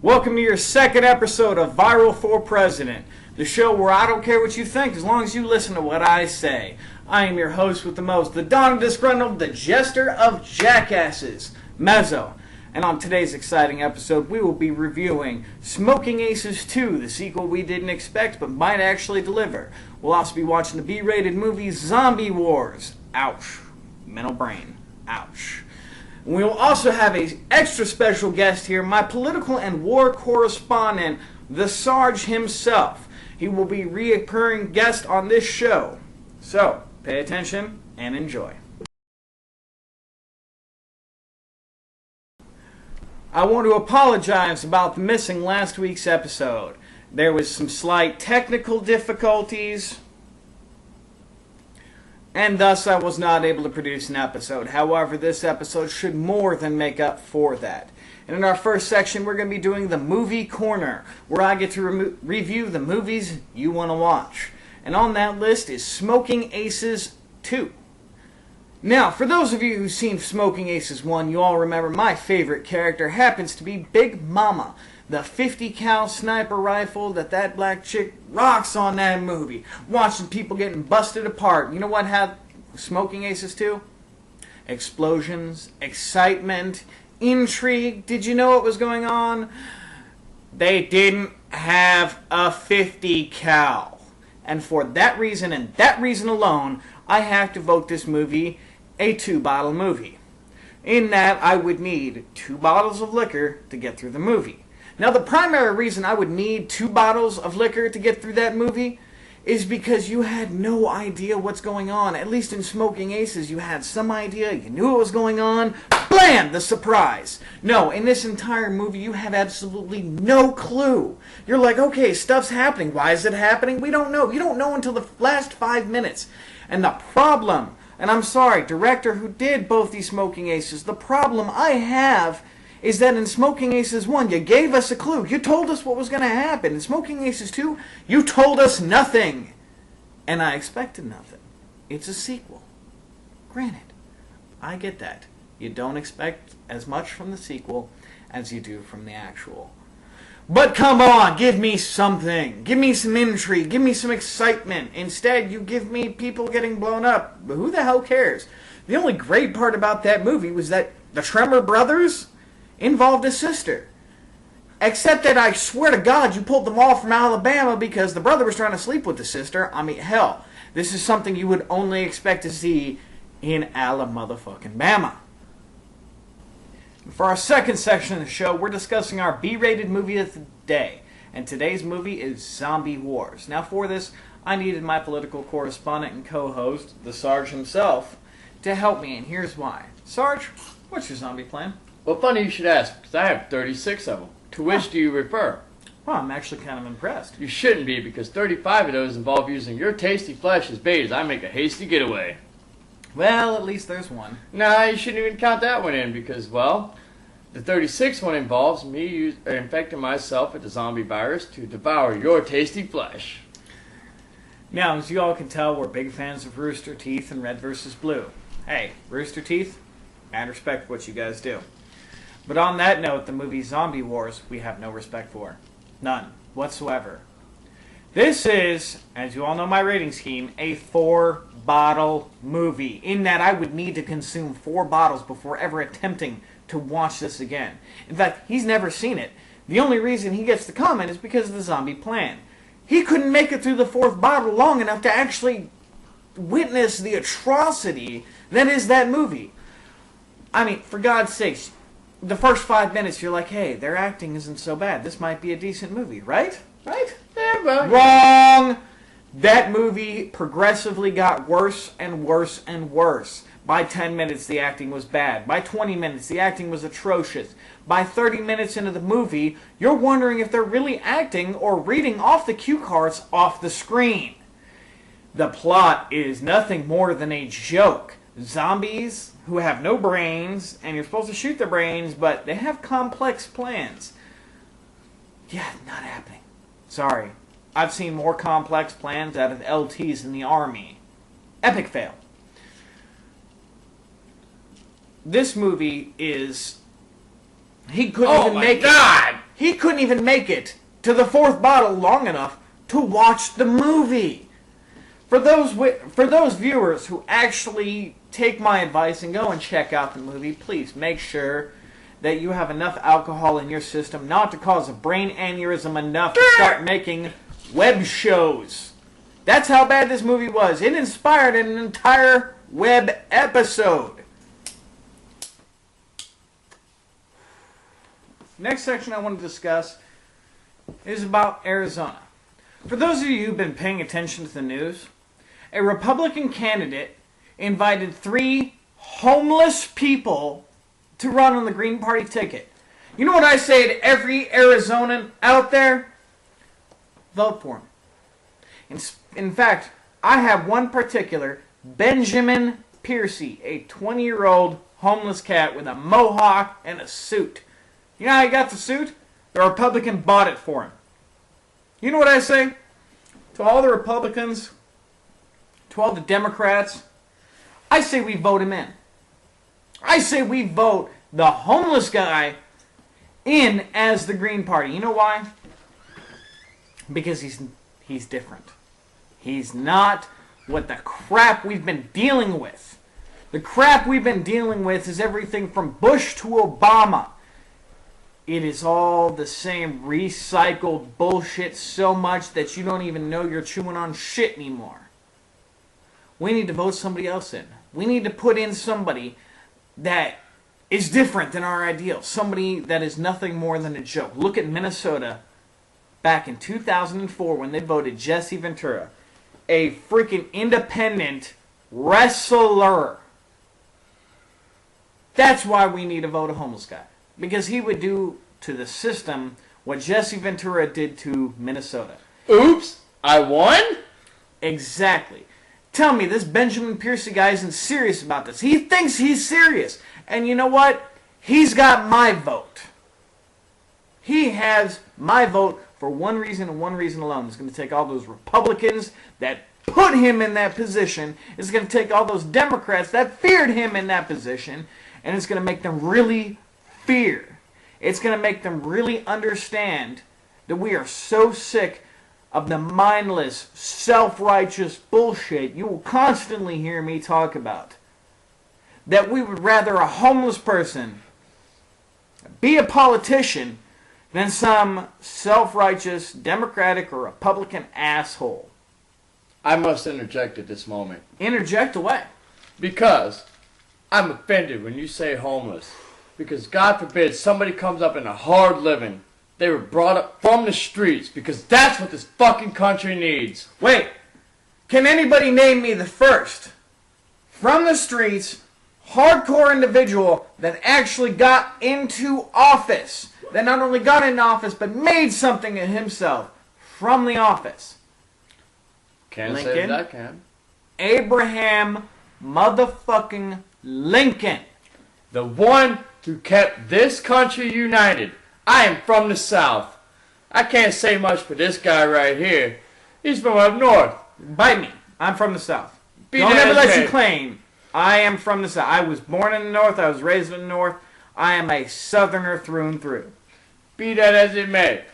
Welcome to your second episode of Viral for President, the show where I don't care what you think as long as you listen to what I say. I am your host with the most, the Don of Disgruntled, the Jester of Jackasses, Mezzo. And on today's exciting episode, we will be reviewing Smoking Aces 2, the sequel we didn't expect but might actually deliver. We'll also be watching the B-rated movie Zombie Wars. Ouch. Mental brain. Ouch. We will also have an extra special guest here, my political and war correspondent, the Sarge himself. He will be a recurring guest on this show. So, pay attention and enjoy. I want to apologize about the missing last week's episode. There was some slight technical difficulties, and thus I was not able to produce an episode. However, this episode should more than make up for that. And in our first section, we're going to be doing the Movie Corner, where I get to review the movies you want to watch. And on that list is Smoking Aces 2. Now, for those of you who've seen Smoking Aces 1, you all remember my favorite character happens to be Big Mama, the 50 cal sniper rifle that black chick rocks on that movie. Watching people getting busted apart. You know what had Smoking Aces 2? Explosions, excitement, intrigue. Did you know what was going on? They didn't have a 50 cal. And for that reason and that reason alone, I have to vote this movie a 2-bottle movie. In that, I would need 2 bottles of liquor to get through the movie. Now, the primary reason I would need 2 bottles of liquor to get through that movie is because you had no idea what's going on. At least in Smoking Aces, you had some idea, you knew what was going on. Blam! The surprise. No, in this entire movie, you have absolutely no clue. You're like, okay, stuff's happening. Why is it happening? We don't know. You don't know until the last 5 minutes. And the problem, and I'm sorry, director who did both these Smoking Aces, the problem I have is that in Smoking Aces 1, you gave us a clue. You told us what was going to happen. In Smoking Aces 2, you told us nothing. And I expected nothing. It's a sequel. Granted, I get that. You don't expect as much from the sequel as you do from the actual. But come on, give me something. Give me some intrigue. Give me some excitement. Instead, you give me people getting blown up. But who the hell cares? The only great part about that movie was that the Tremor brothers involved a sister. Except that I swear to God you pulled them all from Alabama because the brother was trying to sleep with the sister. I mean, hell, this is something you would only expect to see in Alabama. For our second section of the show, we're discussing our B-rated movie of the day. And today's movie is Zombie Wars. Now for this, I needed my political correspondent and co-host, the Sarge himself, to help me, and here's why. Sarge, what's your zombie plan? Well, funny you should ask, because I have 36 of them. To which do you refer? Well, I'm actually kind of impressed. You shouldn't be, because 35 of those involve using your tasty flesh as bait as I make a hasty getaway. Well, at least there's one. Nah, you shouldn't even count that one in, because, well, the 36th one involves me infecting myself with the zombie virus to devour your tasty flesh. Now, as you all can tell, we're big fans of Rooster Teeth and Red vs. Blue. Hey, Rooster Teeth, I respect what you guys do. But on that note, the movie Zombie Wars, we have no respect for. None whatsoever. This is, as you all know my rating scheme, a 4-bottle movie. In that I would need to consume 4 bottles before ever attempting to watch this again. In fact, he's never seen it. The only reason he gets to comment is because of the zombie plan. He couldn't make it through the 4th bottle long enough to actually witness the atrocity that is that movie. I mean, for God's sakes, the first 5 minutes you're like, hey, their acting isn't so bad. This might be a decent movie, right? Right? Yeah, well, Wrong! That movie progressively got worse and worse and worse. By 10 minutes, the acting was bad. By 20 minutes, the acting was atrocious. By 30 minutes into the movie, you're wondering if they're really acting or reading off the cue cards off the screen. The plot is nothing more than a joke. Zombies who have no brains, and you're supposed to shoot their brains, but they have complex plans. Yeah, not happening. Sorry. I've seen more complex plans out of LTs in the Army. Epic fail. This movie is... He couldn't even make God! it. He couldn't even make it to the fourth bottle long enough to watch the movie. For those viewers who actually take my advice and go and check out the movie, please make sure that you have enough alcohol in your system not to cause a brain aneurysm enough to start making web shows. That's how bad this movie was. It inspired an entire web episode. Next section I want to discuss is about Arizona. For those of you who've been paying attention to the news, a Republican candidate invited 3 homeless people to run on the Green Party ticket. You know what I say to every Arizonan out there? Vote for him. In fact, I have one particular, Benjamin Piercy, a 20-year-old homeless cat with a mohawk and a suit. You know how he got the suit? The Republican bought it for him. You know what I say? To all the Republicans, to all the Democrats, I say we vote him in. I say we vote the homeless guy in as the Green Party. You know why? Because he's different. He's not what the crap we've been dealing with. The crap we've been dealing with is everything from Bush to Obama. It is all the same recycled bullshit so much that you don't even know you're chewing on shit anymore. We need to vote somebody else in. We need to put in somebody that is different than our ideal. Somebody that is nothing more than a joke. Look at Minnesota back in 2004 when they voted Jesse Ventura, a freaking independent wrestler. That's why we need to vote a homeless guy. Because he would do to the system what Jesse Ventura did to Minnesota. Oops, I won? Exactly. Tell me, this Benjamin Piercy guy isn't serious about this. He thinks he's serious. And you know what? He's got my vote. He has my vote for one reason and one reason alone. He's going to take all those Republicans that put him in that position. It's going to take all those Democrats that feared him in that position. And it's going to make them really fear. It's going to make them really understand that we are so sick of the mindless, self-righteous bullshit you will constantly hear me talk about. That we would rather a homeless person be a politician than some self-righteous Democratic or Republican asshole. I must interject at this moment. Interject away. Because I'm offended when you say homeless. Because God forbid somebody comes up in a hard living. They were brought up from the streets because that's what this fucking country needs. Wait, can anybody name me the first from the streets hardcore individual that actually got into office? That not only got in office but made something of himself from the office? Can't Lincoln, say that I can. Abraham motherfucking Lincoln. The one who kept this country united. I am from the South. I can't say much for this guy right here. He's from up north. Bite me. I'm from the South. Be Don't that ever as let may. you claim I am from the South. I was born in the North. I was raised in the North. I am a Southerner through and through. Be that as it may,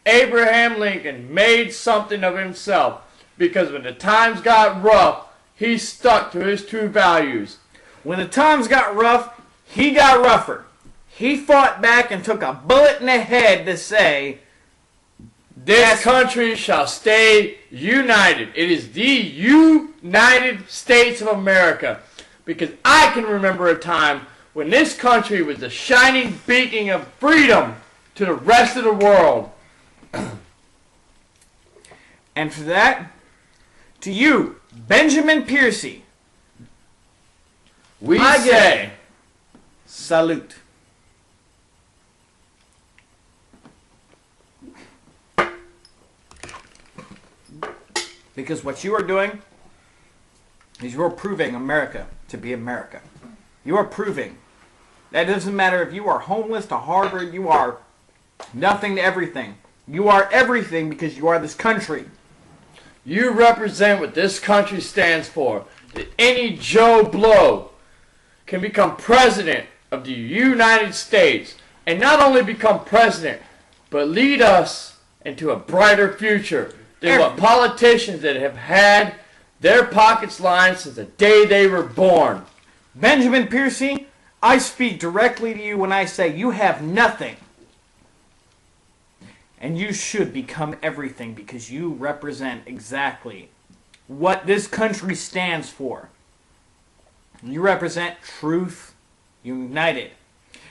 Abraham Lincoln made something of himself because when the times got rough, he stuck to his true values. When the times got rough, he got rougher. He fought back and took a bullet in the head to say, This country shall stay united. It is the United States of America. Because I can remember a time when this country was the shining beacon of freedom to the rest of the world. And for that, to you, Benjamin Piercy, We I say, salute. Because what you are doing is you're proving America to be America. You are proving that it doesn't matter if you are homeless to Harvard, you are nothing to everything. You are everything because you are this country. you represent what this country stands for. That any Joe Blow can become president of the United States. And not only become president, but lead us into a brighter future than what politicians that have had their pockets lined since the day they were born. Benjamin Piercy, I speak directly to you when I say you have nothing. And you should become everything because you represent exactly what this country stands for. You represent Truth United.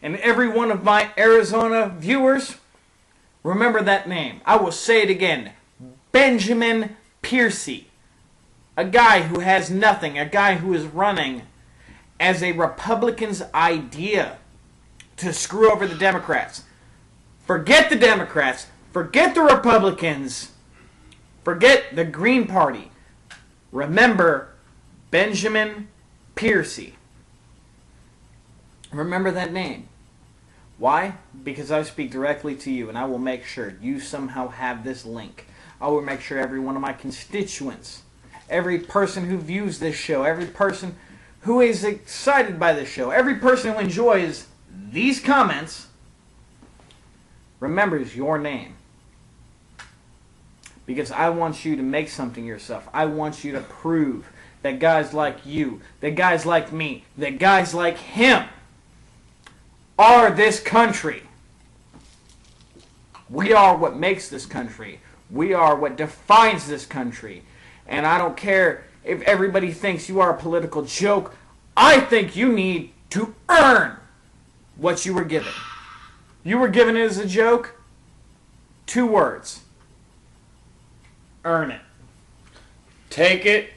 And every one of my Arizona viewers, remember that name. I will say it again. Benjamin Piercy. A guy who has nothing. A guy who is running as a Republican's idea to screw over the Democrats. Forget the Democrats. Forget the Republicans. Forget the Green Party. Remember Benjamin Piercy. Remember that name. Why? Because I speak directly to you, and I will make sure you somehow have this link. I will make sure every one of my constituents, every person who views this show, every person who is excited by this show, every person who enjoys these comments, remembers your name. Because I want you to make something yourself. I want you to prove that guys like you, that guys like me, that guys like him are this country. We are what makes this country. We are what defines this country. And I don't care if everybody thinks you are a political joke. I think you need to earn what you were given. You were given it as a joke. 2 words. Earn it. Take it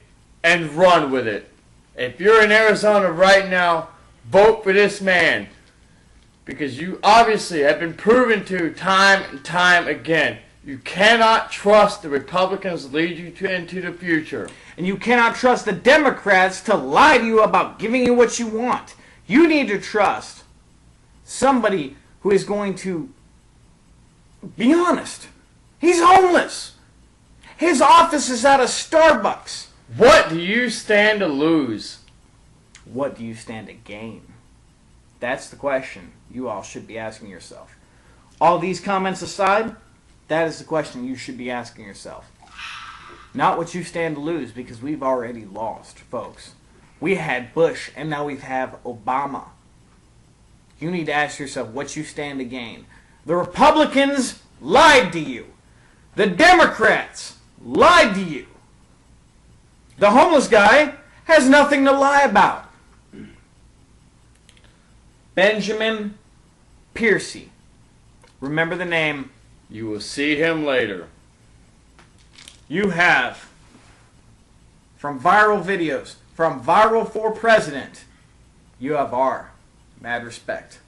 and run with it. If you're in Arizona right now, vote for this man. Because you obviously have been proven to time and time again. You cannot trust the Republicans to lead you into the future. And you cannot trust the Democrats to lie to you about giving you what you want. You need to trust somebody who is going to be honest. He's homeless. His office is at a Starbucks. What do you stand to lose? What do you stand to gain? That's the question you all should be asking yourself. All these comments aside, that is the question you should be asking yourself. Not what you stand to lose, because we've already lost, folks. We had Bush, and now we have Obama. You need to ask yourself what you stand to gain. The Republicans lied to you. The Democrats lied to you. The homeless guy has nothing to lie about. Benjamin Piercy. Remember the name. You will see him later. You have, from viral videos, from Viral for President, you have our mad respect.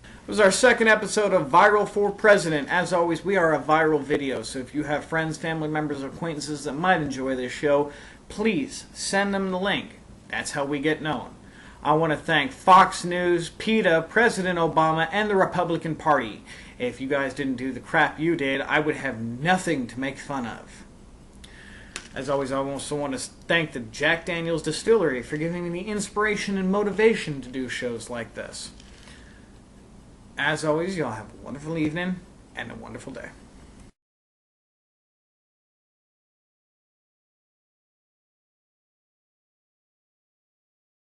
It was our second episode of Viral for President. As always, we are a viral video, so if you have friends, family members, or acquaintances that might enjoy this show, please send them the link. That's how we get known. I want to thank Fox News, PETA, President Obama, and the Republican Party. If you guys didn't do the crap you did, I would have nothing to make fun of. As always, I also want to thank the Jack Daniels Distillery for giving me the inspiration and motivation to do shows like this. As always, y'all have a wonderful evening and a wonderful day.